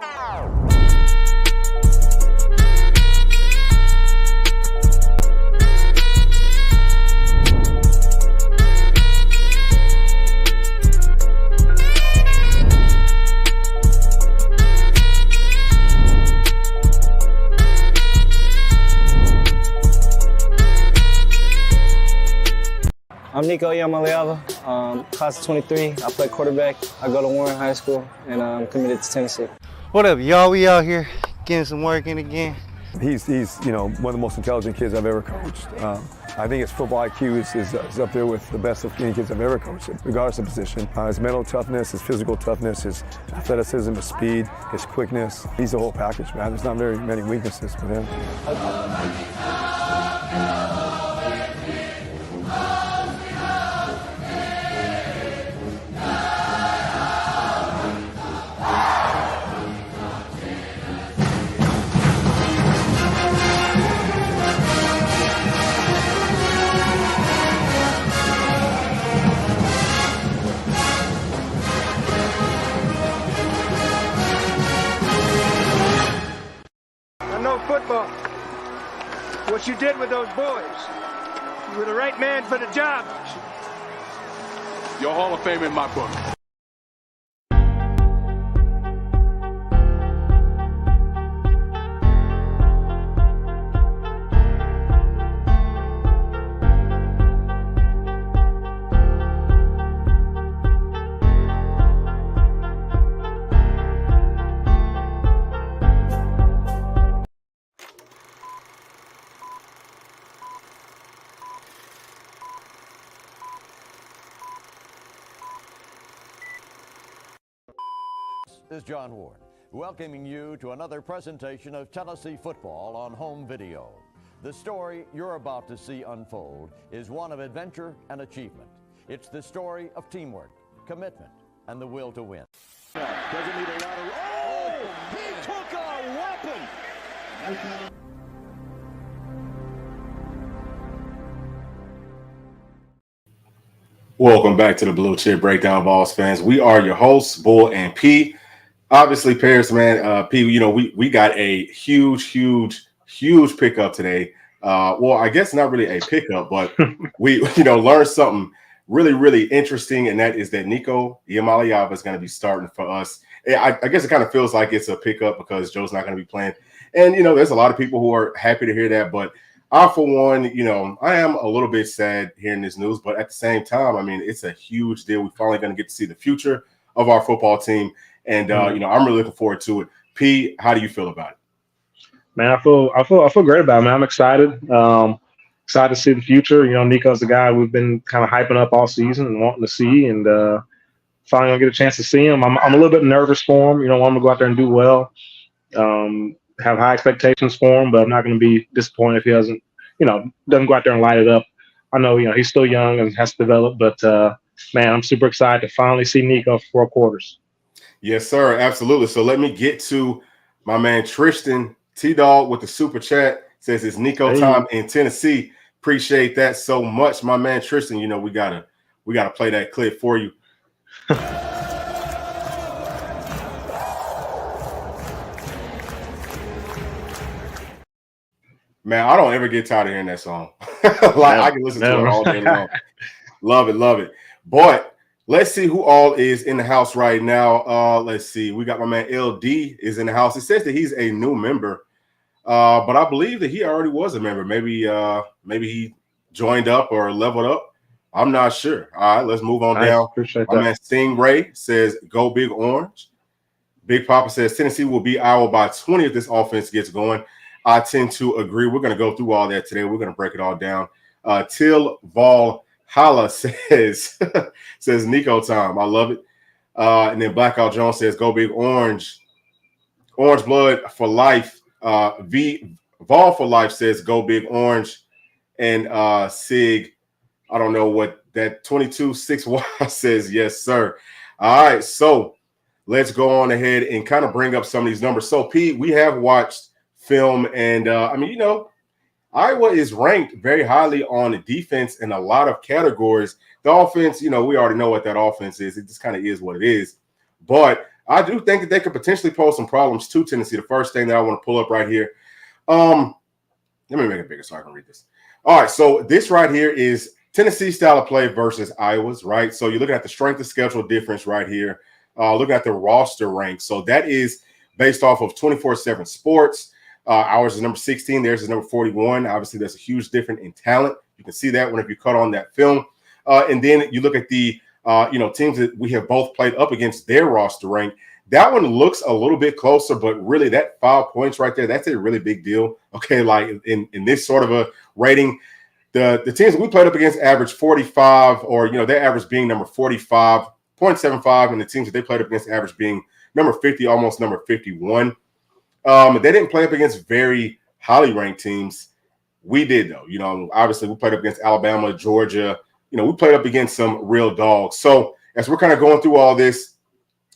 I'm Nico Iamaleava, class of 23. I play quarterback. I go to Warren High School, and I'm committed to Tennessee. What up, y'all? We out here getting some work in again. He's one of the most intelligent kids I've ever coached. I think his football IQ is up there with the best of any kids I've ever coached, regardless of position. His mental toughness, his physical toughness, his athleticism, his speed, his quickness. He's the whole package, man. There's not very many weaknesses with him. Football. What you did with those boys. You were the right man for the job. You're Hall of Fame in my book. This is John Ward, welcoming you to another presentation of Tennessee football on home video. The story you're about to see unfold is one of adventure and achievement. It's the story of teamwork, commitment, and the will to win. Doesn't need a lot of... Oh! He took a weapon! Welcome back to the Blue Chip Breakdown, Vols fans. We are your hosts, Bull and P. Obviously, Paris, man, P, we got a huge pickup today. Well, I guess not really a pickup, but we, learned something really interesting, and that is that Nico Iamaleava is going to be starting for us. I guess it kind of feels like it's a pickup because Joe's not going to be playing. And, there's a lot of people who are happy to hear that, but I, for one, I am a little bit sad hearing this news, but at the same time, I mean, it's a huge deal. We're finally going to get to see the future of our football team. And, I'm really looking forward to it. P, how do you feel about it? Man, I feel great about it, man. I'm excited. Excited to see the future. Nico's the guy we've been kind of hyping up all season and wanting to see, and finally gonna get a chance to see him. I'm a little bit nervous for him. Want him to go out there and do well. Have high expectations for him, but I'm not going to be disappointed if he doesn't go out there and light it up. I know, he's still young and has to develop, but man, I'm super excited to finally see Nico for 4 quarters. Yes, sir. Absolutely. So let me get to my man Tristan T-Dog with the super chat. Says it's Nico time in Tennessee. Appreciate that so much, my man Tristan. We gotta play that clip for you. Man, I don't ever get tired of hearing that song. I can listen to it all day long. Love it. But let's see who all is in the house right now. Let's see. We got my man LD is in the house. It says that he's a new member, but I believe that he already was a member. Maybe he joined up or leveled up. I'm not sure. All right, let's move on down. Appreciate my man Stingray says, "Go Big Orange." Big Papa says Tennessee will beat Iowa by 20 if this offense gets going. I tend to agree. We're going to go through all that today. We're going to break it all down. Till Vol Holla says Nico time. I love it. And then Blackout Jones says, "Go Big Orange." Orange Blood for life. Vol for life says, "Go Big Orange." And Sig, I don't know what that 22-6Y says. Yes, sir. All right. So let's go on ahead and kind of bring up some of these numbers. So, Pete, we have watched film, and Iowa is ranked very highly on defense in a lot of categories. The offense, we already know what that offense is. It just kind of is what it is. But I do think that they could potentially pose some problems to Tennessee. The first thing that I want to pull up right here. Let me make it bigger so I can read this. All right, so this right here is Tennessee style of play versus Iowa's, right? So you're looking at the strength of schedule difference right here. Looking at the roster rank. So that is based off of 24/7 Sports. Ours is number 16. Theirs is number 41. Obviously, there's a huge difference in talent. You can see that whenever you cut on that film. And then you look at the teams that we have both played up against their roster rank. That one looks a little bit closer, but really that 5 points right there, that's a really big deal. Okay, like in this sort of a rating. The teams that we played up against average 45, or their average being number 45.75, and the teams that they played up against average being number 50, almost number 51. They didn't play up against very highly ranked teams. We did though. Obviously we played up against Alabama, Georgia. We played up against some real dogs. So as we're kind of going through all this,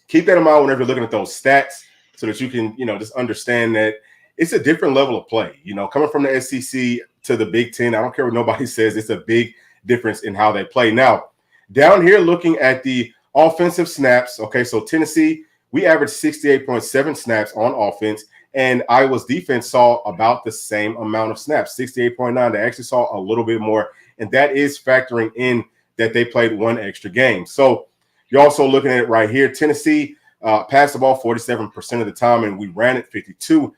keep that in mind whenever you're looking at those stats, so that you can just understand that it's a different level of play. Coming from the SEC to the Big Ten, I don't care what nobody says, it's a big difference in how they play. Now, down here looking at the offensive snaps, okay, so Tennessee, we averaged 68.7 snaps on offense, and Iowa's defense saw about the same amount of snaps, 68.9. They actually saw a little bit more, and that is factoring in that they played one extra game. So you're also looking at it right here. Tennessee passed the ball 47% of the time, and we ran it 52%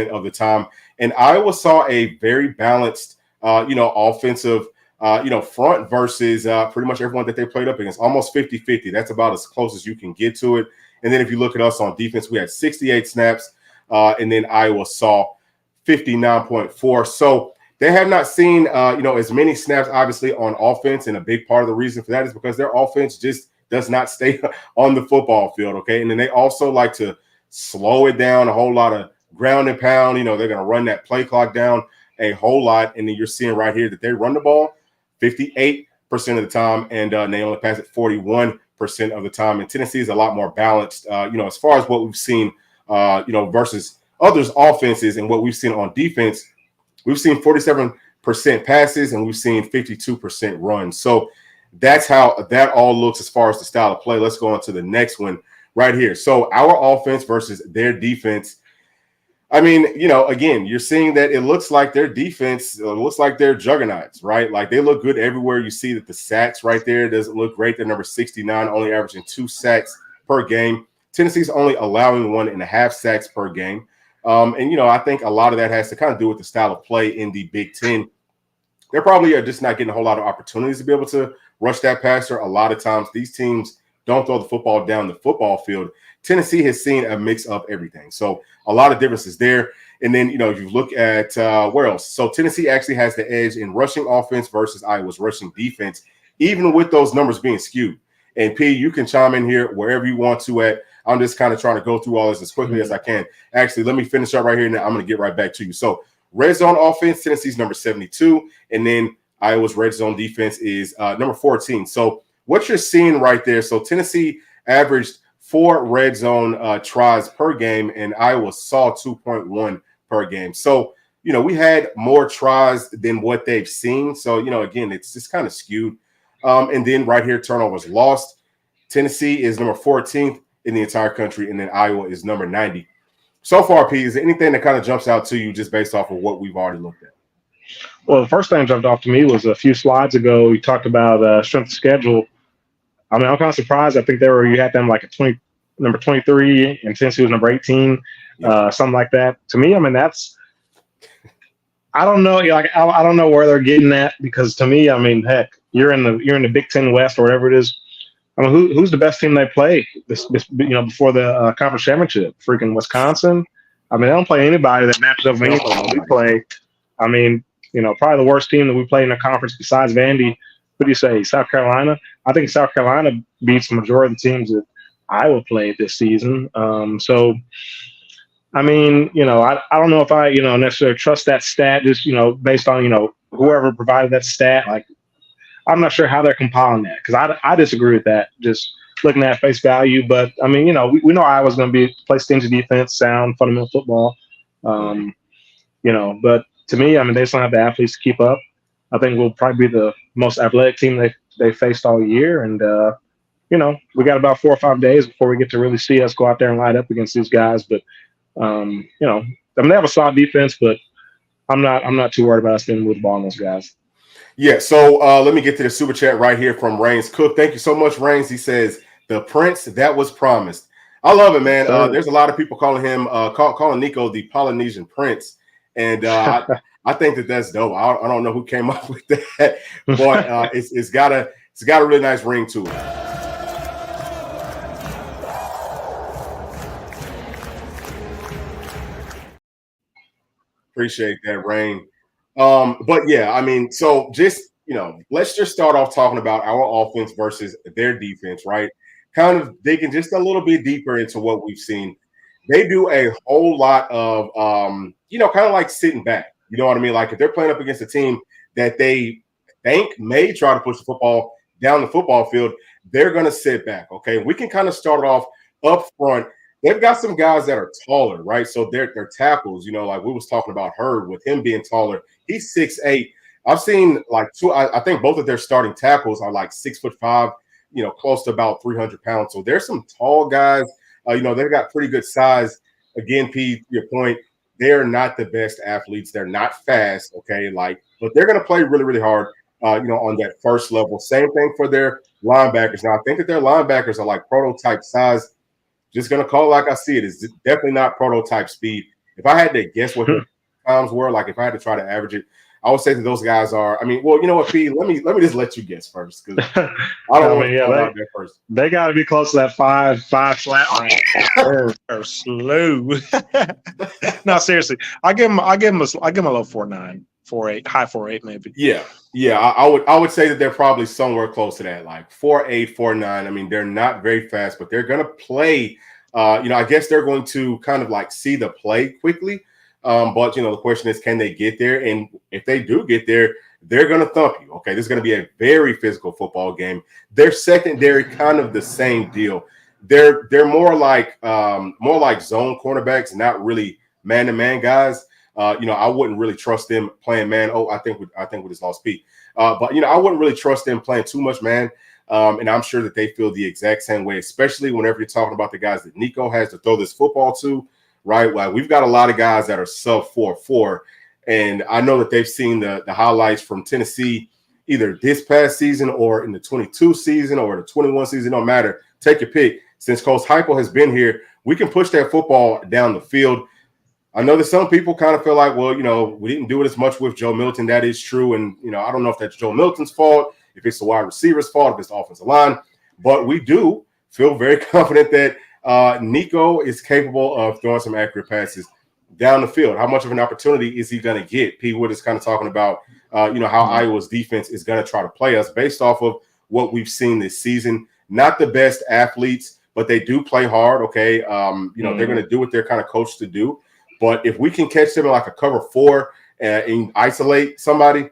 of the time. And Iowa saw a very balanced, offensive, front versus pretty much everyone that they played up against, almost 50-50. That's about as close as you can get to it. And then if you look at us on defense, we had 68 snaps, and then Iowa saw 59.4. So they have not seen, as many snaps, obviously, on offense. And a big part of the reason for that is because their offense just does not stay on the football field, okay? And then they also like to slow it down, a whole lot of ground and pound. They're going to run that play clock down a whole lot. And then you're seeing right here that they run the ball 58% of the time, and they only pass it 41% of the time. And Tennessee is a lot more balanced, as far as what we've seen, versus others' offenses and what we've seen on defense. We've seen 47% passes, and we've seen 52% runs. So that's how that all looks as far as the style of play. Let's go on to the next one right here. So our offense versus their defense. I mean, again, you're seeing that it looks like their defense looks like they're juggernauts, right? Like they look good everywhere. You see that the sacks right there doesn't look great. They're number 69, only averaging 2 sacks per game. Tennessee's only allowing 1.5 sacks per game. And I think a lot of that has to kind of do with the style of play in the Big Ten. They probably are just not getting a whole lot of opportunities to be able to rush that passer. A lot of times these teams don't throw the football down the football field. Tennessee has seen a mix of everything. So a lot of differences there. And then, if you look at where else? So Tennessee actually has the edge in rushing offense versus Iowa's rushing defense, even with those numbers being skewed. And P, you can chime in here wherever you want to at. I'm just kind of trying to go through all this as quickly as I can. Actually, let me finish up right here, and then I'm going to get right back to you. So red zone offense, Tennessee's number 72, and then Iowa's red zone defense is number 14. So what you're seeing right there, so Tennessee averaged 4 red zone tries per game, and Iowa saw 2.1 per game. So, we had more tries than what they've seen. So, again, it's just kind of skewed. And then right here, turnovers lost. Tennessee is number 14th in the entire country, and then Iowa is number 90. So far, P, is there anything that kind of jumps out to you just based off of what we've already looked at? Well, the first thing that jumped off to me was a few slides ago, we talked about strength of schedule. I mean, I'm kind of surprised. I think you had them like number 23, and Tennessee was number 18, something like that. To me, I mean, I don't know. I don't know where they're getting that, because to me, I mean, heck, you're in the Big Ten West or whatever it is. I mean, who's the best team they play before the conference championship? Freaking Wisconsin. I mean, they don't play anybody that matches up with anything we play. I mean, probably the worst team that we play in the conference besides Vandy. What do you say, South Carolina? I think South Carolina beats the majority of the teams that Iowa played this season. So, I mean, I don't know if I, necessarily trust that stat just, based on, whoever provided that stat. Like, I'm not sure how they're compiling that, because I disagree with that, just looking at face value. But, I mean, we know Iowa's going to play stingy defense, sound, fundamental football. But to me, I mean, they just don't have the athletes to keep up. I think we'll probably be the most athletic team they faced all year. And, we got about 4 or 5 days before we get to really see us go out there and light up against these guys. But they have a solid defense, but I'm not too worried about us being able to move the ball on those guys. Yeah, so let me get to the super chat right here from Rains Cook. Thank you so much, Rains. He says, the prince that was promised. I love it, man. There's a lot of people calling him, calling Nico the Polynesian prince. And I think that's dope. I don't know who came up with that, but it's got a really nice ring to it. Appreciate that, Rain. But yeah, I mean, so just, let's just start off talking about our offense versus their defense, right? Kind of digging just a little bit deeper into what we've seen. They do a whole lot of, kind of like sitting back. You know what I mean? Like if they're playing up against a team that they think may try to push the football down the football field, they're going to sit back. Okay, we can kind of start it off up front. They've got some guys that are taller, right? So they're tackles, like we was talking about Herb with him being taller. He's 6'8". I've seen like two. I think both of their starting tackles are like 6'5", close to about 300 pounds. So there's some tall guys. They've got pretty good size. Again, Pete, your point, they're not the best athletes. They're not fast, okay? But they're going to play really, really hard, on that first level. Same thing for their linebackers. Now, I think that their linebackers are like prototype size. Just going to call it like I see it. It's definitely not prototype speed. If I had to guess what the times were, like if I had to try to average it, I would say that those guys are. I mean, well, you know what, Pete? Let me just let you guess first because I don't want to talk about that first. They got to be close to that five flat. They're slow. No, seriously, I give them a low 4.9, 4.8, high 4.8 maybe. Yeah. I would say that they're probably somewhere close to that, like 4.8, 4.9. I mean, they're not very fast, but they're going to play. I guess they're going to kind of like see the play quickly. But the question is, can they get there? And if they do get there, they're going to thump you. Okay, this is going to be a very physical football game. Their secondary, kind of the same deal. They're more like zone cornerbacks, not really man-to-man guys. I wouldn't really trust them playing man. Oh, I think we just lost Pete. But I wouldn't really trust them playing too much man. And I'm sure that they feel the exact same way, especially whenever you're talking about the guys that Nico has to throw this football to. Right, like we've got a lot of guys that are sub 4.4, and I know that they've seen the highlights from Tennessee either this past season or in the 22 season or the 21 season. No matter, take your pick. Since Coach Heupel has been here, we can push that football down the field. I know that some people kind of feel like, well, we didn't do it as much with Joe Milton. That is true, and I don't know if that's Joe Milton's fault, if it's the wide receiver's fault, if it's the offensive line, but we do feel very confident that Nico is capable of throwing some accurate passes down the field. How much of an opportunity is he going to get? P. Wood is kind of talking about, how Iowa's defense is going to try to play us based off of what we've seen this season. Not the best athletes, but they do play hard. Okay, they're going to do what they're kind of coached to do. But if we can catch them in like a cover 4 and isolate somebody,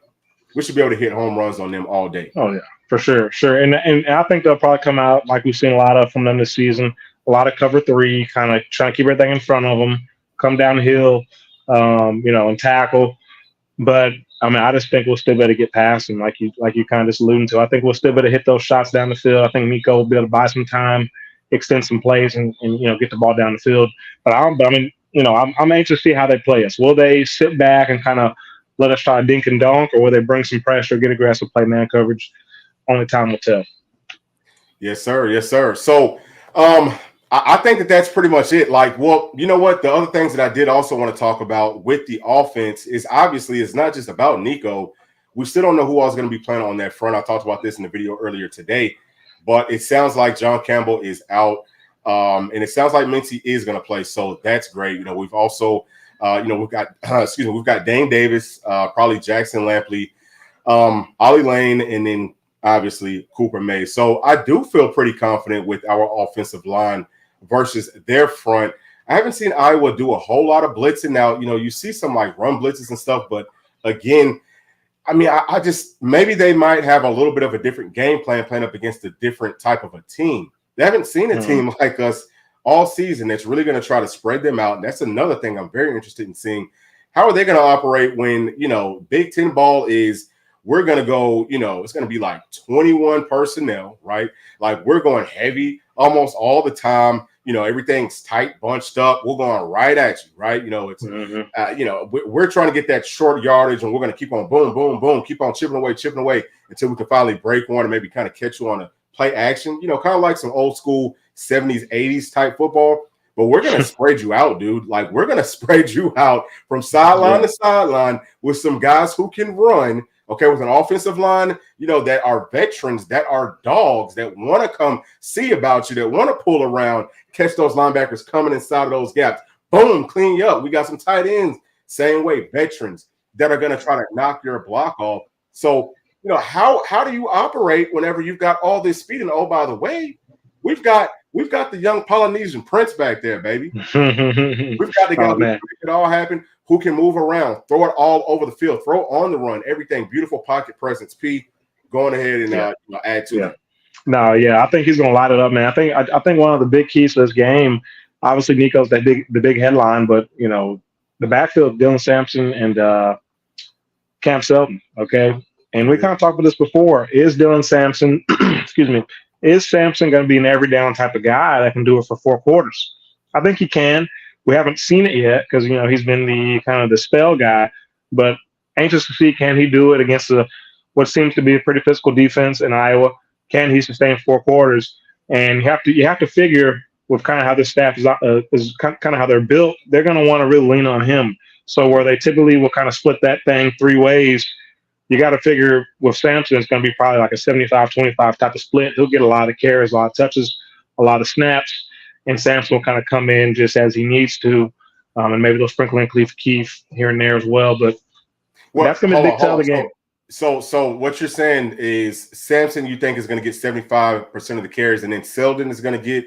we should be able to hit home runs on them all day. Oh yeah, for sure. And I think they'll probably come out like we've seen a lot of from them this season. A lot of cover 3, kind of trying to keep everything in front of them, come downhill, and tackle. But I mean, I just think we'll still be able to get past them, like you kind of just alluding to. I think we'll still be able to hit those shots down the field. I think Nico will be able to buy some time, extend some plays, and get the ball down the field. But I'm anxious to see how they play us. Will they sit back and kind of let us try to dink and dunk, or will they bring some pressure, get aggressive, play man coverage? Only time will tell. Yes, sir. So, I think that that's pretty much it. Like, well, you know what? The other things that I did also want to talk about with the offense is obviously it's not just about Nico. We still don't know who else is going to be playing on that front. I talked about this in the video earlier today, but it sounds like John Campbell is out, and it sounds like Mincy is going to play. So that's great. We've also, we've got Dane Davis, probably Jackson Lampley, Ollie Lane, and then obviously Cooper May. So I do feel pretty confident with our offensive line versus their front. I haven't seen Iowa do a whole lot of blitzing. Now, you see some like run blitzes and stuff, but again, I mean, I just maybe they might have a little bit of a different game plan playing up against a different type of a team. They haven't seen a team like us all season that's really going to try to spread them out. And that's another thing I'm very interested in seeing. How are they going to operate when, Big Ten ball is we're going to go, it's going to be like 21 personnel, right? Like we're going heavy almost all the time. Everything's tight, bunched up. We're going right at you, right? It's, we're trying to get that short yardage, and we're going to keep on boom, boom, boom, keep on chipping away until we can finally break one and maybe kind of catch you on a play action, kind of like some old school 70s, 80s type football. But we're going to spread you out, dude. Like we're going to spread you out from sideline to sideline with some guys who can run, okay, with an offensive line, that are veterans, that are dogs, that want to come see about you, that want to pull around, catch those linebackers coming inside of those gaps. Boom, clean you up. We got some tight ends, same way, veterans that are going to try to knock your block off. So, how do you operate whenever you've got all this speed? And, oh, by the way, we've got the young Polynesian prince back there, baby. We've got the guy who can make it all happen, who can move around, throw it all over the field, throw on the run, everything. Beautiful pocket presence. P, going ahead and add to that. No, yeah, I think he's going to light it up, man. I think one of the big keys to this game, obviously Nico's the big headline, but the backfield, Dylan Sampson and Cam Selton. Okay, and we kind of talked about this before. Is Dylan Sampson, is Sampson going to be an every down type of guy that can do it for 4 quarters? I think he can. We haven't seen it yet because he's been the kind of the spell guy, but anxious to see, can he do it against what seems to be a pretty physical defense in Iowa? Can he sustain 4 quarters? And you have to figure with kind of how this staff is kind of how they're built, they're going to want to really lean on him. So where they typically will kind of split that thing 3 ways, you got to figure with Sampson, it's going to be probably like a 75-25 type of split. He'll get a lot of carries, a lot of touches, a lot of snaps, and Sampson will kind of come in just as he needs to, and maybe they'll sprinkle in Khalif Keith here and there as well. But that's going to be a big tell of the game. So what you're saying is Sampson, you think, is going to get 75% of the carries, and then Selden is going to get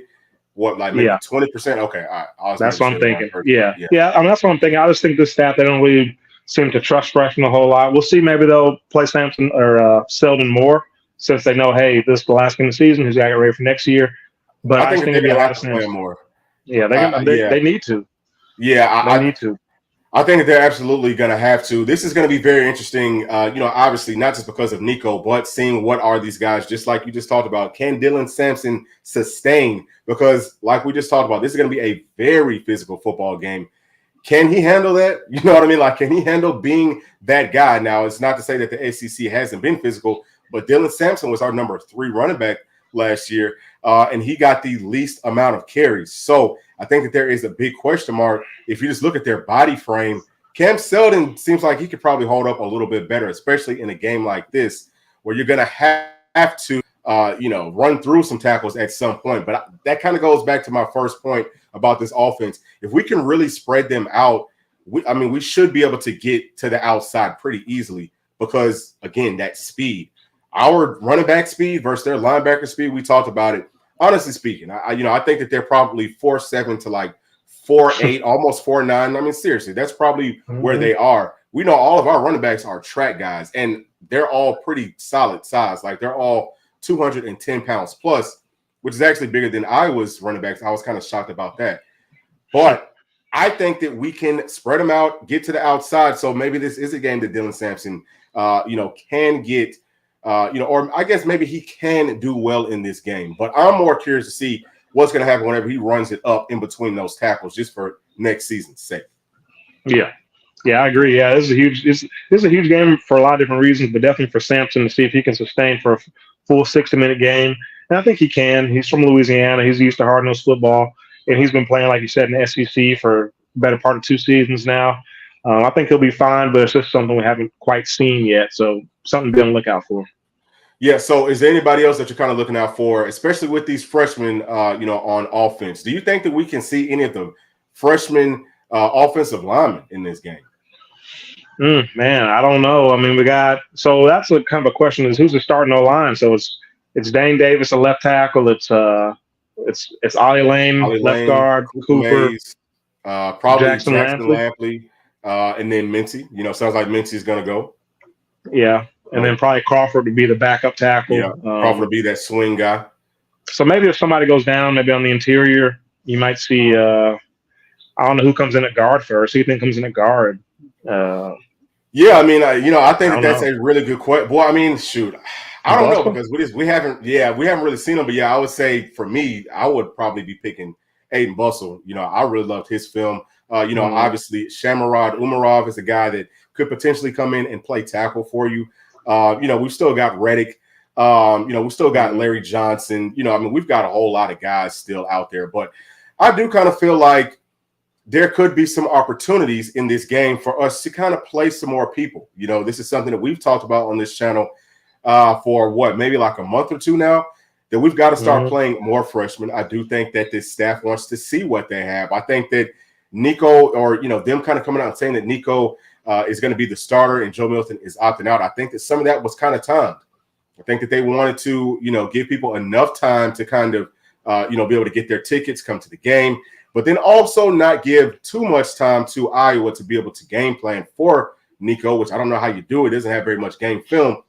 what, like maybe 20%? Okay, all right. That's what I'm thinking. Yeah. I mean, that's what I'm thinking. I just think this staff, they don't really seem to trust Freshman a whole lot. We'll see. Maybe they'll play Sampson or Selden more since they know, hey, this is the last game of the season. He's got to get ready for next year. But I think they're going to have to play more. Yeah, they need to. Yeah, I need to. I think that they're absolutely going to have to. This is going to be very interesting, obviously not just because of Nico, but seeing what are these guys, just like you just talked about. Can Dylan Sampson sustain? Because like we just talked about, this is going to be a very physical football game. Can he handle that? You know what I mean? Like, can he handle being that guy? Now, it's not to say that the SEC hasn't been physical, but Dylan Sampson was our number 3 running back last year, and he got the least amount of carries. So I think that there is a big question mark. If you just look at their body frame, Cam Selden seems like he could probably hold up a little bit better, especially in a game like this where you're going to have to, run through some tackles at some point. But that kind of goes back to my first point about this offense. If we can really spread them out, we should be able to get to the outside pretty easily because, again, that speed. Our running back speed versus their linebacker speed, we talked about it. Honestly speaking, I think that they're probably 4.7 to like 4.8, almost 4.9. I mean, seriously, that's probably where they are. We know all of our running backs are track guys, and they're all pretty solid size. Like, they're all 210 pounds plus, which is actually bigger than Iowa's running backs. I was kind of shocked about that. But I think that we can spread them out, get to the outside. So maybe this is a game that Dylan Sampson, can get – or I guess maybe he can do well in this game. But I'm more curious to see what's going to happen whenever he runs it up in between those tackles, just for next season's sake. Yeah, I agree. Yeah, this is a huge game for a lot of different reasons, but definitely for Sampson to see if he can sustain for a full 60-minute game. And I think he can. He's from Louisiana. He's used to hard-nosed football, and he's been playing, like you said, in the SEC for the better part of 2 seasons now. I think he'll be fine, but it's just something we haven't quite seen yet. So something to be on the lookout for. Yeah. So is there anybody else that you're kind of looking out for, especially with these freshmen, on offense? Do you think that we can see any of the freshman offensive linemen in this game? Man, I don't know. I mean, so that's a kind of a question is who's the starting O-line? So it's Dane Davis, a left tackle. It's Ollie Lane, left guard, Cooper, Mays, probably Jackson Lampley. And then Mincy, sounds like Mincy's going to go. Yeah. And then probably Crawford would be the backup tackle. Yeah, Crawford would be that swing guy. So maybe if somebody goes down, maybe on the interior, you might see I don't know who comes in at guard first. Who do you think comes in at guard? Yeah, I mean, I think that's a really good question. Boy, I mean, shoot, I don't know because we haven't really seen him. But yeah, I would say for me, I would probably be picking Aiden Bustle. I really loved his film. Obviously, Shamarad Umarov is a guy that could potentially come in and play tackle for you. We've still got Reddick. We still got Larry Johnson. I mean, we've got a whole lot of guys still out there. But I do kind of feel like there could be some opportunities in this game for us to kind of play some more people. This is something that we've talked about on this channel for maybe like a month or two now, that we've got to start playing more freshmen. I do think that this staff wants to see what they have. I think that Nico, or them kind of coming out and saying that Nico is going to be the starter and Joe Milton is opting out, I think that some of that was kind of timed. I think that they wanted to, give people enough time to kind of, be able to get their tickets, come to the game, but then also not give too much time to Iowa to be able to game plan for Nico, which I don't know how you do. It doesn't have very much game film.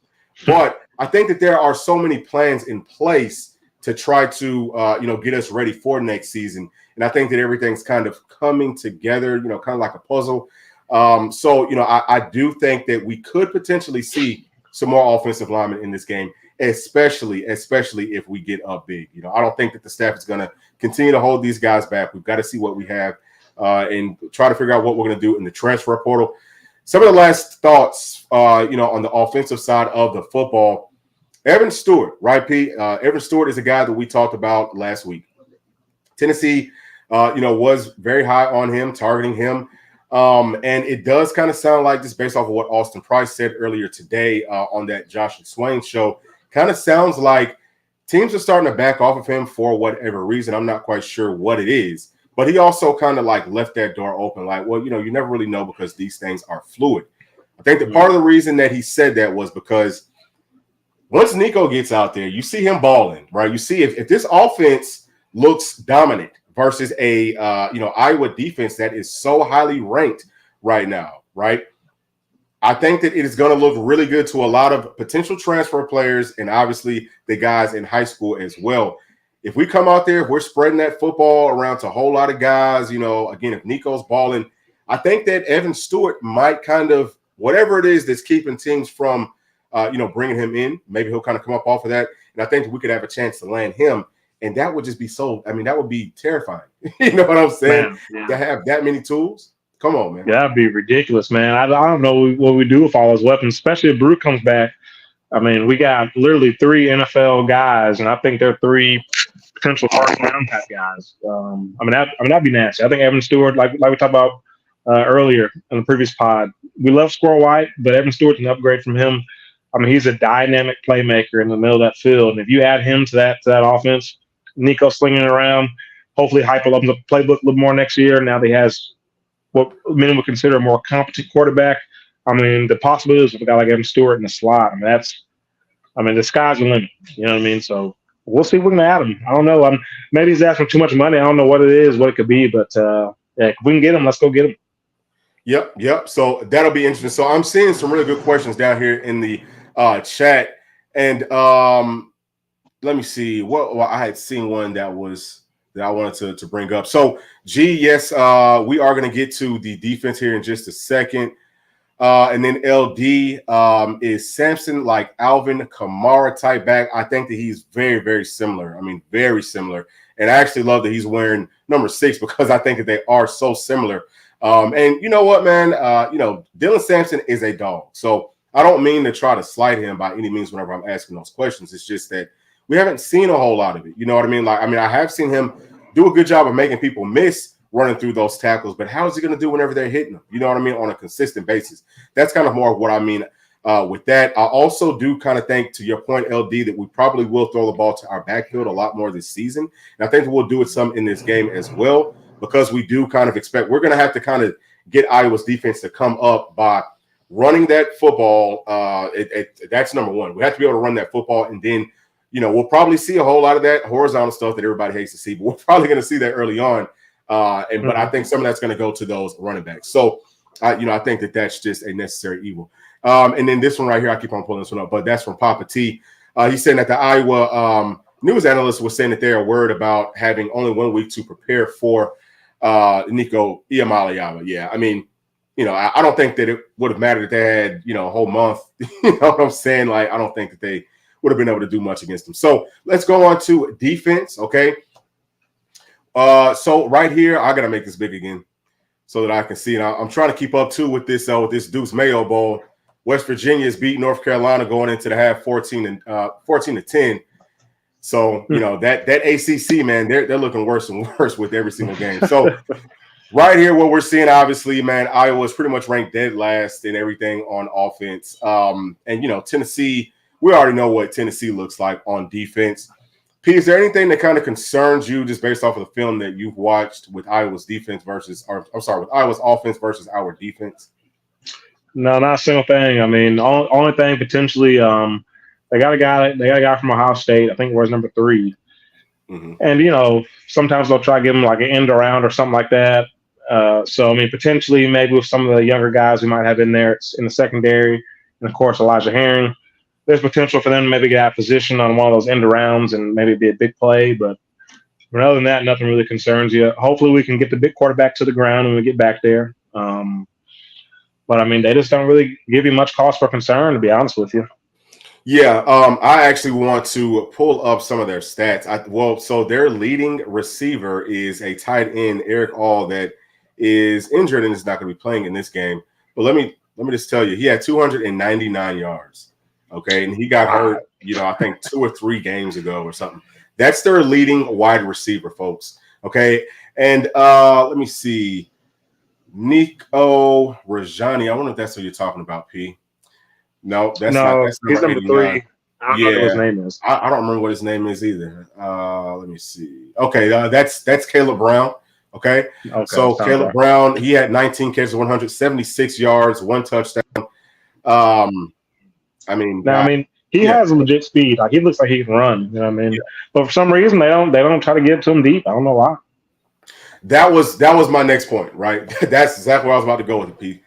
But I think that there are so many plans in place to try to, get us ready for next season. And I think that everything's kind of coming together, kind of like a puzzle. I do think that we could potentially see some more offensive linemen in this game, especially if we get up big. I don't think that the staff is going to continue to hold these guys back. We've got to see what we have and try to figure out what we're going to do in the transfer portal. Some of the last thoughts, on the offensive side of the football. Evan Stewart, right, Pete? Evan Stewart is a guy that we talked about last week. Tennessee, was very high on him, targeting him. And it does kind of sound like, just based off of what Austin Price said earlier today on that Josh and Swain show, kind of sounds like teams are starting to back off of him for whatever reason. I'm not quite sure what it is. But he also kind of like left that door open, like, well, you never really know because these things are fluid. I think that part of the reason that he said that was because once Nico gets out there, you see him balling, right? You see if this offense looks dominant versus a Iowa defense that is so highly ranked right now, right? I think that it is going to look really good to a lot of potential transfer players and obviously the guys in high school as well. If we come out there, if we're spreading that football around to a whole lot of guys, again, if Nico's balling, I think that Evan Stewart might kind of, whatever it is that's keeping teams from, bringing him in, maybe he'll kind of come up off of that. And I think we could have a chance to land him. And that would just be that would be terrifying. You know what I'm saying? Man, yeah. To have that many tools. Come on, man. Yeah, that'd be ridiculous, man. I don't know what we do with all those weapons, especially if Brew comes back. I mean, we got literally 3 NFL guys, and I think they're 3 potential first-round type guys. That'd be nasty. I think Evan Stewart, like we talked about earlier in the previous pod, we love Squirrel White, but Evan Stewart's an upgrade from him. I mean, he's a dynamic playmaker in the middle of that field, and if you add him to that offense, Nico slinging it around, hopefully hyper up the playbook a little more next year. Now that he has what many would consider a more competent quarterback. I mean, the possibilities of a guy like Evan Stewart in the slot, the sky's the limit. You know what I mean? So we'll see if we can add him. I don't know. Maybe he's asking too much money. I don't know what it is, what it could be, but if we can get him, let's go get him. Yep. So that'll be interesting. So I'm seeing some really good questions down here in the chat. And let me see. I had seen one that I wanted to bring up. So, yes, we are going to get to the defense here in just a second. And then LD, is Sampson like Alvin Kamara type back? I think that he's very, very similar. I mean, very similar. And I actually love that he's wearing number 6 because I think that they are so similar. And you know what, man? Dylan Sampson is a dog. So I don't mean to try to slight him by any means whenever I'm asking those questions. It's just that we haven't seen a whole lot of it. You know what I mean? I have seen him do a good job of making people miss running through those tackles, but how is he going to do whenever they're hitting them? You know what I mean? On a consistent basis. That's kind of more of what I mean with that. I also do kind of think, to your point, LD, that we probably will throw the ball to our backfield a lot more this season. And I think we'll do it some in this game as well, because we do kind of expect we're going to have to kind of get Iowa's defense to come up by running that football. That's number one. We have to be able to run that football, and then we'll probably see a whole lot of that horizontal stuff that everybody hates to see, but we're probably going to see that early on. But I think some of that's going to go to those running backs. So, I think that that's just a necessary evil. And then this one right here, I keep on pulling this one up, but that's from Papa T. He's saying that the Iowa news analyst was saying that they're worried about having only 1 week to prepare for Nico Iamaleava. Yeah, I don't think that it would have mattered if they had, a whole month. You know what I'm saying? Like, I don't think that they would have been able to do much against them. So let's go on to defense, okay? So right here, I got to make this big again so that I can see. And I'm trying to keep up, too, with this Deuce Mayo Bowl. West Virginia has beat North Carolina going into the half 14-10. So, that ACC, man, they're looking worse and worse with every single game. So right here, what we're seeing, obviously, man, Iowa is pretty much ranked dead last in everything on offense. And, Tennessee, we already know what Tennessee looks like on defense. Pete, is there anything that kind of concerns you just based off of the film that you've watched with Iowa's defense with Iowa's offense versus our defense? No, not a single thing. I mean, only thing potentially, they got a guy from Ohio State. I think it was number 3. Mm-hmm. And, sometimes they'll try to give him like an end around or something like that. So, I mean, potentially maybe with some of the younger guys we might have in there in the secondary, and, of course, Elijah Herring, there's potential for them to maybe get out of position on one of those end arounds and maybe be a big play. But other than that, nothing really concerns you. Hopefully we can get the big quarterback to the ground when we get back there. But, I mean, they just don't really give you much cause for concern, to be honest with you. Yeah, I actually want to pull up some of their stats. So their leading receiver is a tight end, Eric All, that is injured and is not going to be playing in this game. But let me just tell you, he had 299 yards. Okay, and he got hurt, I think 2 or 3 games ago or something. That's their leading wide receiver, folks. Okay, and let me see, Nico Iamaleava. I wonder if that's who you're talking about, P. No, that's not. That's he's number 3. I don't know what his name is. I don't remember what his name is either. Let me see. Okay, that's Caleb Brown. Okay, so Caleb right. Brown, he had 19 catches, 176 yards, 1 touchdown. He has legit speed. Like, he looks like he can run. You know what I mean? Yeah. But for some reason, they don't try to get to him deep. I don't know why. That was my next point, right? That's exactly where I was about to go with it, Pete.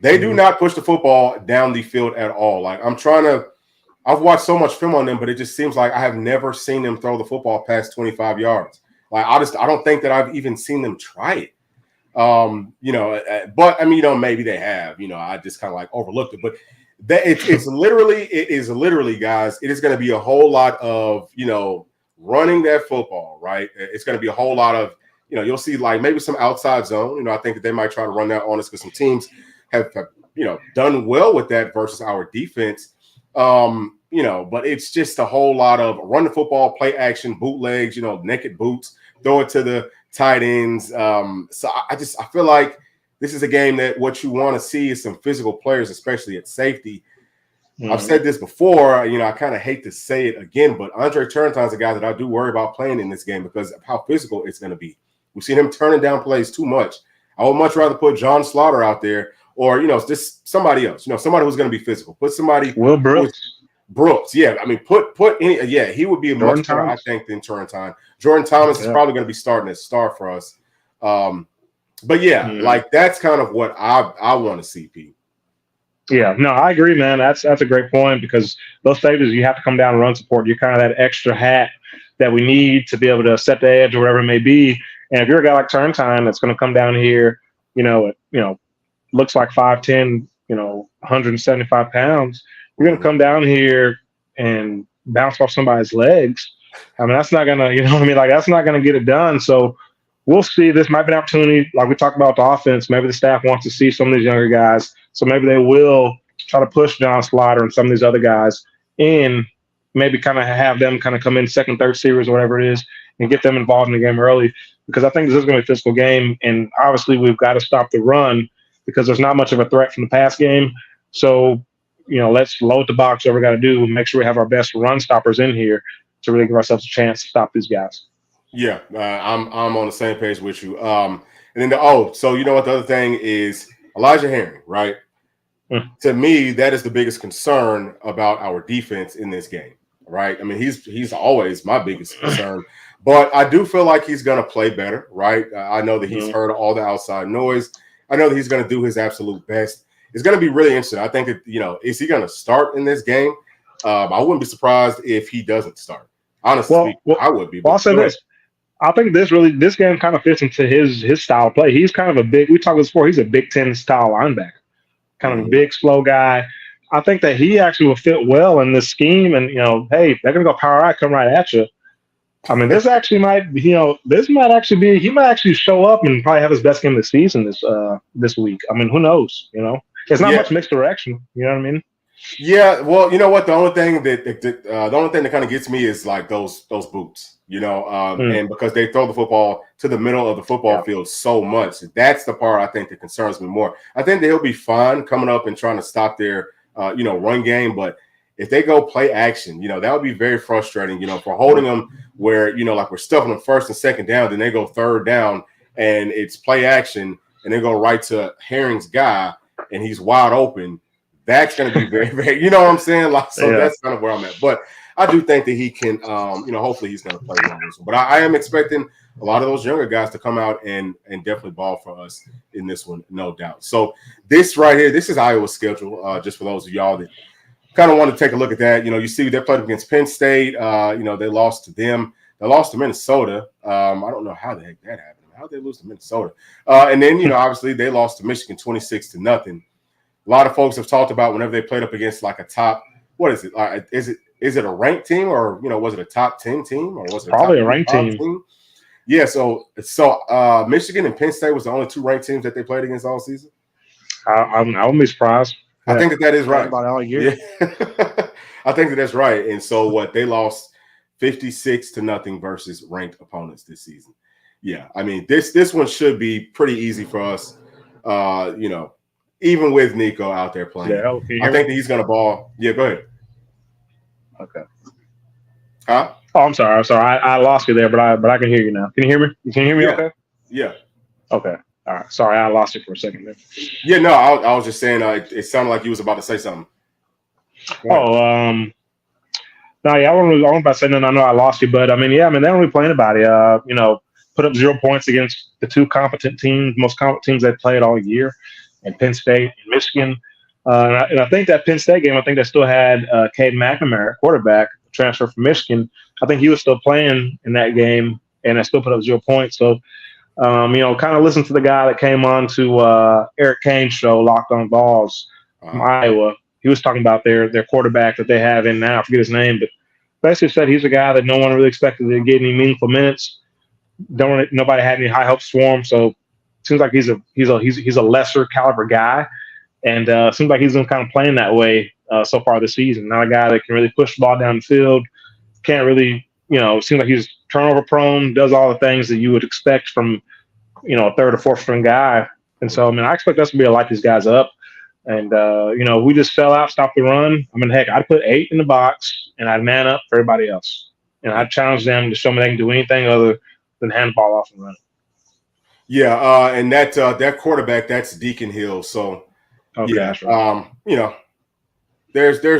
They do not push the football down the field at all. Like, I've watched so much film on them, but it just seems like I have never seen them throw the football past 25 yards. Like, I don't think that I've even seen them try it. But I mean, maybe they have. I just kind of like overlooked it. But it is literally, guys. It is going to be a whole lot of running that football, right? It's going to be a whole lot of you'll see like maybe some outside zone. I think that they might try to run that on us because some teams have done well with that versus our defense. But it's just a whole lot of run the football, play action, bootlegs, naked boots, throw it to the tight ends. So I feel like this is a game that what you want to see is some physical players, especially at safety. Mm-hmm. I've said this before, I kind of hate to say it again, but Andre Turrentine's a guy that I do worry about playing in this game because of how physical it's going to be. We've seen him turning down plays too much. I would much rather put John Slaughter out there or, just somebody else, somebody who's going to be physical. Put somebody. Will Brooks. Yeah. I mean, he would be much better, I think, than Turrentine. Jordan Thomas is probably going to be starting as star for us. But like that's kind of what I want to see, Pete. Yeah, no, I agree, man. That's a great point because those safeties, you have to come down and run support. You're kind of that extra hat that we need to be able to set the edge or whatever it may be. And if you're a guy like Turrentine that's going to come down here, looks like 5'10", 175 pounds, you're going to come down here and bounce off somebody's legs. I mean, that's not going to, that's not going to get it done. So we'll see. This might be an opportunity, like we talked about the offense. Maybe the staff wants to see some of these younger guys. So maybe they will try to push John Slaughter and some of these other guys in, maybe kind of have them kind of come in second, third series or whatever it is and get them involved in the game early because I think this is going to be a physical game. And obviously we've got to stop the run because there's not much of a threat from the pass game. So, let's load the box, whatever we got to do, make sure we have our best run stoppers in here to really give ourselves a chance to stop these guys. Yeah, I'm on the same page with you. And then so you know what the other thing is Elijah Herring, right? To me, that is the biggest concern about our defense in this game, right? I mean, he's always my biggest concern, but I do feel like he's going to play better, right? I know that he's heard all the outside noise. I know that he's going to do his absolute best. It's going to be really interesting. I think that, is he going to start in this game? I wouldn't be surprised if he doesn't start. Honestly, I would be. Well, I'll say this. I think this game kind of fits into his style of play. He's kind of a big. We talked before. He's a Big Ten style linebacker, kind of a big, slow guy. I think that he actually will fit well in this scheme. And hey, they're gonna go power right, come right at you. I mean, this actually might, this might actually be. He might actually show up and probably have his best game of the season this week. I mean, who knows? It's not much mixed direction. You know what I mean? Yeah. Well, you know what? The only thing that kind of gets me is like those boots. And because they throw the football to the middle of the football field so much, that's the part I think that concerns me more. I think that he'll be fine coming up and trying to stop their, run game. But if they go play action, that would be very frustrating, for holding them where, like we're stuffing them first and second down, then they go third down and it's play action and they go right to Herring's guy and he's wide open. That's going to be very, very, you know what I'm saying? That's kind of where I'm at. But I do think that he can, hopefully he's going to play well this one. But I am expecting a lot of those younger guys to come out and definitely ball for us in this one, no doubt. So this right here, this is Iowa's schedule, just for those of y'all that kind of want to take a look at that. You see they played against Penn State. They lost to them. They lost to Minnesota. I don't know how the heck that happened. How did they lose to Minnesota? And then, obviously they lost to Michigan 26-0. A lot of folks have talked about whenever they played up against like a top, what is it? Is it a ranked team or, was it a top 10 team or was it probably a ranked team? Yeah. So Michigan and Penn State was the only two ranked teams that they played against all season. I wouldn't be surprised. I think that is right. About all year. Yeah. I think that's right. And so they lost 56-0 versus ranked opponents this season. Yeah. I mean, this one should be pretty easy for us. Even with Nico out there playing. Yeah, I think that he's going to ball. Yeah, go ahead. Okay. Huh? Oh, I'm sorry. I lost you there, but I can hear you now. Can you hear me? Can you hear me okay? Yeah. Okay. All right. Sorry, I lost you for a second there. Yeah, no, I was just saying it sounded like you was about to say something. No, yeah, I wasn't about to say nothing. I know I lost you, but they don't really play anybody. Put up 0 points against the two most competent teams they played all year. And Penn State and Michigan. And I think that Penn State game, I think they still had Cade McNamara, quarterback, transfer from Michigan. I think he was still playing in that game, and they still put up 0 points. So, kind of listen to the guy that came on to Eric Kane's show, Locked on Vols from Iowa. He was talking about their quarterback that they have in now. I forget his name, but basically said he's a guy that no one really expected to get any meaningful minutes. Nobody had any high hopes for him, so seems like he's a lesser caliber guy, and seems like he's been kind of playing that way so far this season. Not a guy that can really push the ball down the field, can't really, seems like he's turnover prone, does all the things that you would expect from, a third or fourth string guy. And so, I expect us to be able to light these guys up. And, we just fell out, stopped the run. Heck, I'd put 8 in the box and I'd man up for everybody else. And I'd challenge them to show me they can do anything other than hand the ball off and run it. Yeah, and that quarterback, that's Deacon Hill. So, there's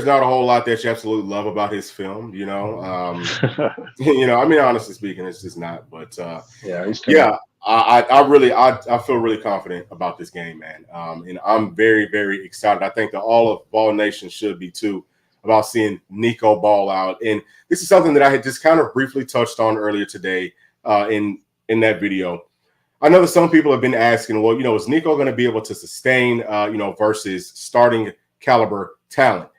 not a whole lot that you absolutely love about his film. Honestly speaking, it's just not. But he's terrible. I feel really confident about this game, man. And I'm very, very excited. I think that all of Ball Nation should be too about seeing Nico ball out. And this is something that I had just kind of briefly touched on earlier today in that video. I know that some people have been asking, well, is Nico going to be able to sustain, versus starting caliber talent?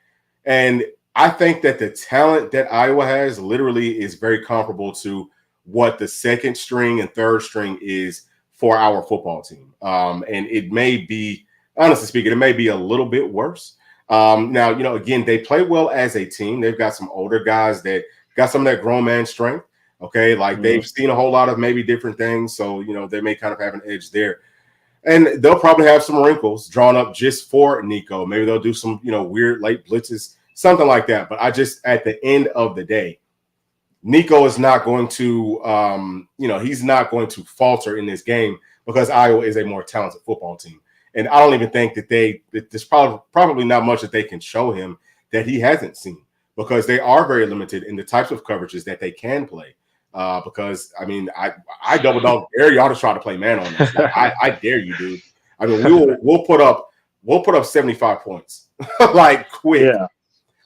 And I think that the talent that Iowa has literally is very comparable to what the second string and third string is for our football team. And it may be, honestly speaking, it may be a little bit worse. Now, again, they play well as a team. They've got some older guys that got some of that grown man strength. Okay, they've seen a whole lot of maybe different things, so they may kind of have an edge there, and they'll probably have some wrinkles drawn up just for Nico. Maybe they'll do some weird late blitzes, something like that. But I just, at the end of the day, Nico is not going to he's not going to falter in this game because Iowa is a more talented football team, and I don't even think that there's probably not much that they can show him that he hasn't seen, because they are very limited in the types of coverages that they can play. Because I double dog dare y'all to try to play man on this. I dare you, dude. We'll put up 75 points quick. Yeah.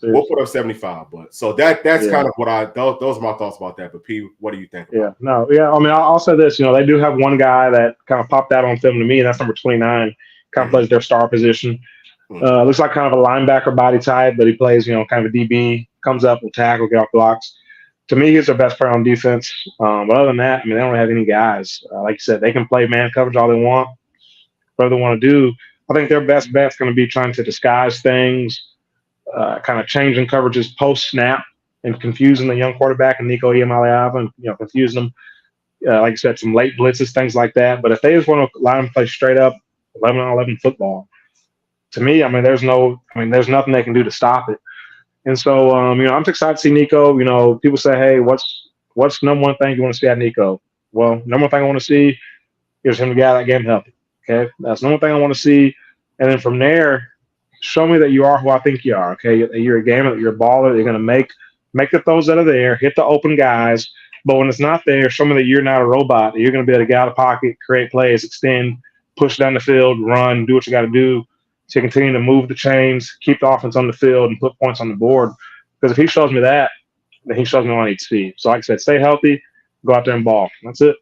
We'll put up 75. But so that's kind of what those are my thoughts about that. But P, what do you think? I mean, I'll say this. They do have one guy that kind of popped out on film to me, and that's number 29. Kind of plays their star position. Looks like kind of a linebacker body type, but he plays, kind of a DB. Comes up, will tackle, get off blocks. To me, he's their best player on defense. But other than that, I mean, they don't have any guys. Like you said, they can play man coverage all they want, whatever they want to do. I think their best bet's going to be trying to disguise things, kind of changing coverages post-snap and confusing the young quarterback and Nico Iamaleava and, confusing them. Like I said, some late blitzes, things like that. But if they just want to allow them to play straight up 11-on-11 football, to me, I mean, there's nothing they can do to stop it. And so, I'm excited to see Nico. People say, hey, what's the number one thing you want to see out of Nico? Well, number one thing I want to see is him to get out of that game healthy. Okay, that's the number one thing I want to see. And then from there, show me that you are who I think you are. Okay, you're a gamer, you're a baller. You're going to make the throws that are there, hit the open guys. But when it's not there, show me that you're not a robot. That you're going to be able to get out of the pocket, create plays, extend, push down the field, run, do what you got to do to continue to move the chains, keep the offense on the field, and put points on the board. Because if he shows me that, then he shows me what I need to see. So like I said, stay healthy, go out there and ball. That's it.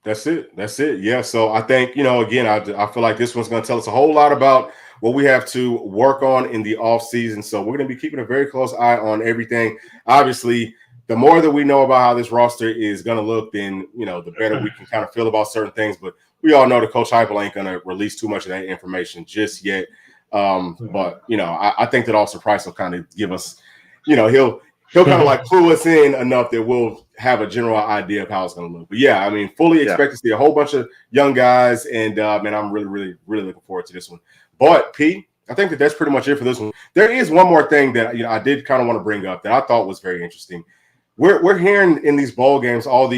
That's it. Yeah. So I think, again, I feel like this one's going to tell us a whole lot about what we have to work on in the offseason. So we're going to be keeping a very close eye on everything. Obviously, the more that we know about how this roster is going to look, then, the better we can kind of feel about certain things. But we all know that Coach Heupel ain't going to release too much of that information just yet. But, I think that Officer Price will kind of give us, he'll kind of like clue us in enough that we'll have a general idea of how it's going to look. But yeah, I mean, fully expect to see a whole bunch of young guys. And man, I'm really, really, really looking forward to this one. But P, I think that's pretty much it for this one. There is one more thing that, I did kind of want to bring up that I thought was very interesting. We're hearing in these bowl games, some of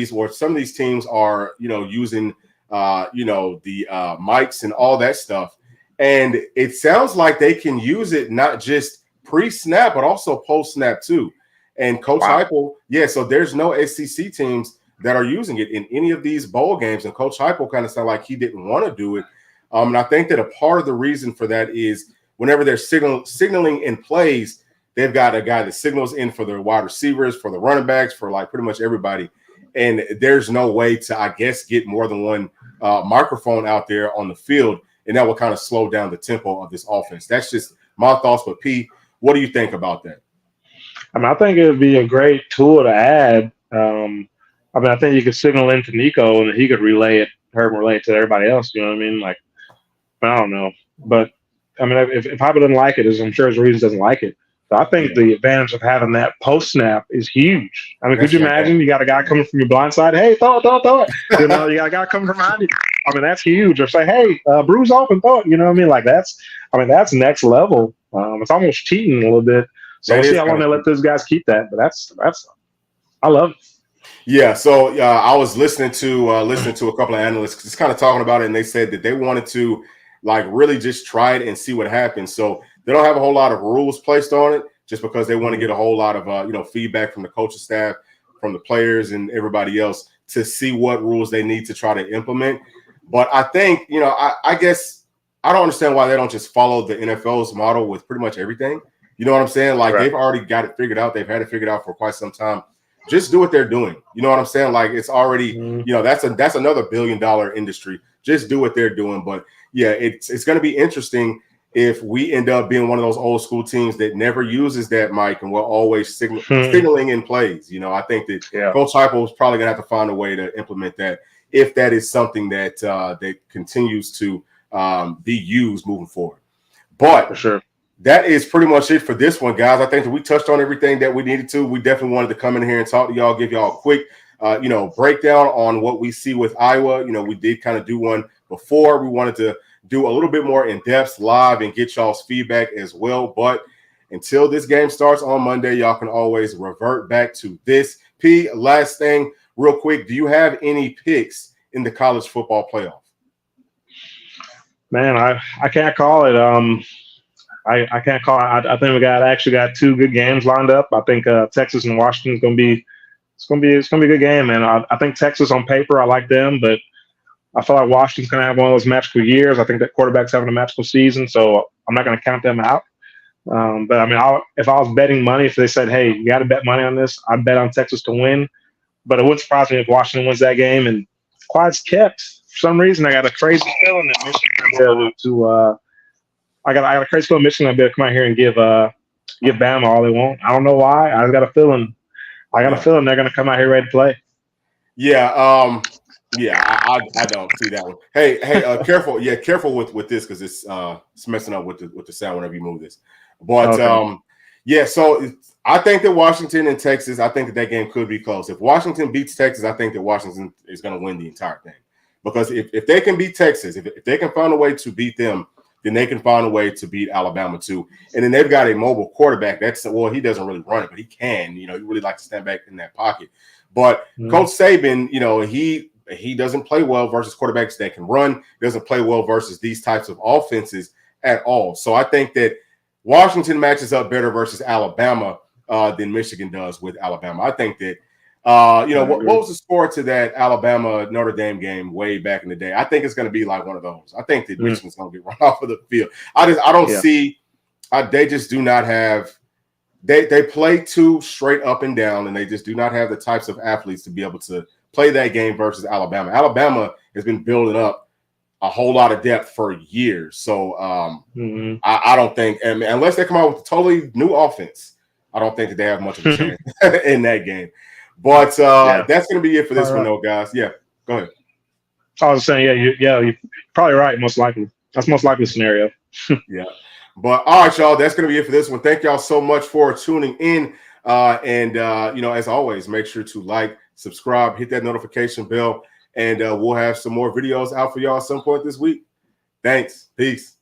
these teams are, using, the mics and all that stuff. And it sounds like they can use it not just pre-snap, but also post-snap too. And Coach Heupel, so there's no SEC teams that are using it in any of these bowl games. And Coach Heupel kind of sounded like he didn't want to do it. And I think that a part of the reason for that is whenever they're signaling in plays, they've got a guy that signals in for the wide receivers, for the running backs, for like pretty much everybody. And there's no way to, I guess, get more than one microphone out there on the field. And that will kind of slow down the tempo of this offense. That's just my thoughts. But P, what do you think about that? I mean, I think it would be a great tool to add. I think you could signal into Nico and he could relay it to everybody else. You know what I mean? Like, I don't know. But, I mean, if Heupel doesn't like it, I'm sure his reasons doesn't like it. So I think the advantage of having that post-snap is huge. I mean, could you imagine you got a guy coming from your blind side? Hey, throw it. You got a guy coming from behind you. I mean, that's huge. Or say, hey, bruise open, throw it. You know what I mean? Like, that's next level. It's almost cheating a little bit. So we'll see how long they let those guys keep that. But that's I love it. Yeah. So I was listening to a couple of analysts just kind of talking about it, and they said that they wanted to like really just try it and see what happens. So they don't have a whole lot of rules placed on it, just because they want to get a whole lot of feedback from the coaching staff, from the players, and everybody else to see what rules they need to try to implement. But I think I guess I don't understand why they don't just follow the NFL's model with pretty much everything. You know what I'm saying? Like They've already got it figured out. They've had it figured out for quite some time. Just do what they're doing. You know what I'm saying? Like it's already, that's another $1 billion industry. Just do what they're doing. But yeah, it's going to be interesting if we end up being one of those old school teams that never uses that mic and we're always signaling in plays. I think that Coach Heupel is probably going to have to find a way to implement that if that is something that that continues to be used moving forward. But for sure. That is pretty much it for this one, guys. I think that we touched on everything that we needed to. We definitely wanted to come in here and talk to y'all, give y'all a quick, breakdown on what we see with Iowa. We did kind of do one before. We wanted to do a little bit more in-depth live and get y'all's feedback as well. But until this game starts on Monday, y'all can always revert back to this. P, last thing, real quick, do you have any picks in the college football playoff? Man, I can't call it. I can't call it. I think we actually got two good games lined up. I think Texas and Washington is going to be a good game, man. I think Texas on paper, I like them, but I feel like Washington's going to have one of those magical years. I think that quarterback's having a magical season, so I'm not going to count them out. But I mean, if I was betting money, if they said, "Hey, you got to bet money on this," I'd bet on Texas to win. But it wouldn't surprise me if Washington wins that game. And quiet's kept. For some reason, I got a crazy feeling that Michigan will to. I got a crazy feeling Michigan will be able to come out here and give Bama all they want. I don't know why. I got a feeling. A feeling they're going to come out here ready to play. Yeah. I don't see that one. Hey, careful. Yeah, careful with this because it's messing up with the sound whenever you move this. But okay. So I think that Washington and Texas, I think that game could be close. If Washington beats Texas, I think that Washington is going to win the entire thing. Because if they can beat Texas, if they can find a way to beat them, then they can find a way to beat Alabama too. And then they've got a mobile quarterback. He doesn't really run it, but he can. He really likes to stand back in that pocket. But Coach Saban, he doesn't play well versus quarterbacks that can run. He doesn't play well versus these types of offenses at all. So I think that Washington matches up better versus Alabama than Michigan does with Alabama. I think that, what was the score to that Alabama-Notre Dame game way back in the day? I think it's going to be like one of those. I think that Michigan's going to get run off of the field. I don't see they just do not have – they play too straight up and down, and they just do not have the types of athletes to be able to play that game versus Alabama. Alabama has been building up a whole lot of depth for years. So I don't think, unless they come out with a totally new offense, I don't think that they have much of a chance in that game. But that's going to be it for this one, though, guys. Yeah, go ahead. I was saying, you're probably right, most likely. That's most likely scenario. Yeah. But, all right, y'all, that's going to be it for this one. Thank y'all so much for tuning in. As always, make sure to like, subscribe, hit that notification bell, and we'll have some more videos out for y'all at some point this week. Thanks. Peace.